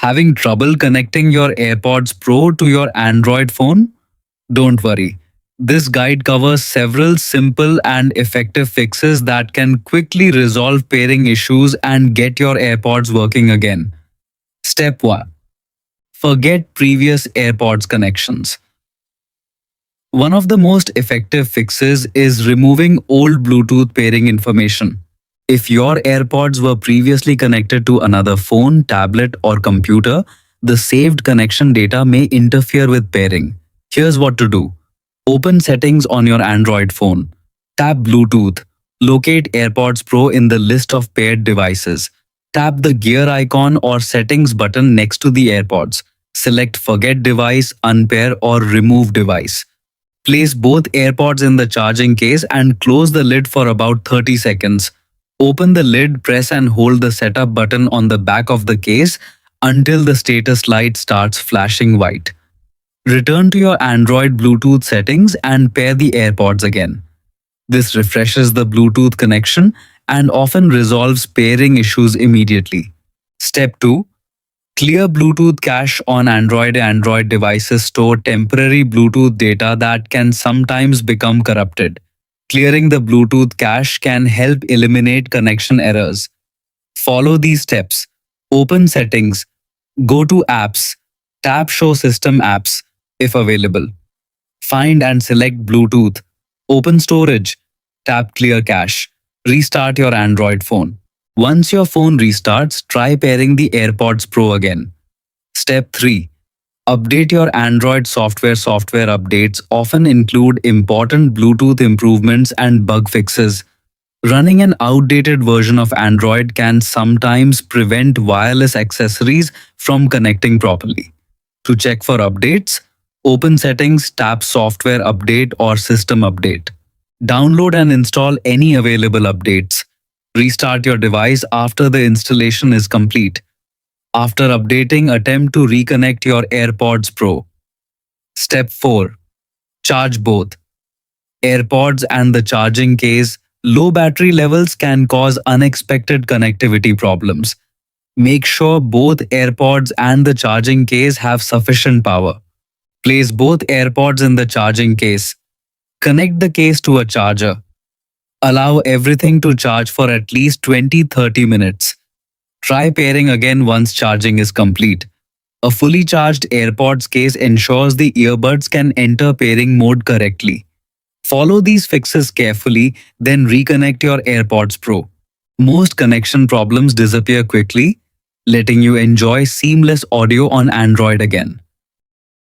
Having trouble connecting your AirPods Pro to your Android phone? Don't worry. This guide covers several simple and effective fixes that can quickly resolve pairing issues and get your AirPods working again. Step 1. Forget previous AirPods connections. One of the most effective fixes is removing old Bluetooth pairing information. If your AirPods were previously connected to another phone, tablet, or computer, the saved connection data may interfere with pairing. Here's what to do. Open Settings on your Android phone. Tap Bluetooth. Locate AirPods Pro in the list of paired devices. Tap the gear icon or settings button next to the AirPods. Select Forget Device, Unpair, or Remove Device. Place both AirPods in the charging case and close the lid for about 30 seconds. Open the lid, press and hold the setup button on the back of the case until the status light starts flashing white. Return to your Android Bluetooth settings and pair the AirPods again. This refreshes the Bluetooth connection and often resolves pairing issues immediately. Step 2. Clear Bluetooth cache on Android devices store temporary Bluetooth data that can sometimes become corrupted. Clearing the Bluetooth cache can help eliminate connection errors. Follow these steps. Open Settings. Go to Apps. Tap Show System Apps if available. Find and select Bluetooth. Open Storage. Tap Clear Cache. Restart your Android phone. Once your phone restarts, try pairing the AirPods Pro again. Step 3. Update your Android software. Software updates often include important Bluetooth improvements and bug fixes. Running an outdated version of Android can sometimes prevent wireless accessories from connecting properly. To check for updates, open Settings, tap Software Update or System Update. Download and install any available updates. Restart your device after the installation is complete. After updating, attempt to reconnect your AirPods Pro. Step 4. Charge both AirPods and the charging case. Low battery levels can cause unexpected connectivity problems. Make sure both AirPods and the charging case have sufficient power. Place both AirPods in the charging case. Connect the case to a charger. Allow everything to charge for at least 20-30 minutes. Try pairing again once charging is complete. A fully charged AirPods case ensures the earbuds can enter pairing mode correctly. Follow these fixes carefully, then reconnect your AirPods Pro. Most connection problems disappear quickly, letting you enjoy seamless audio on Android again.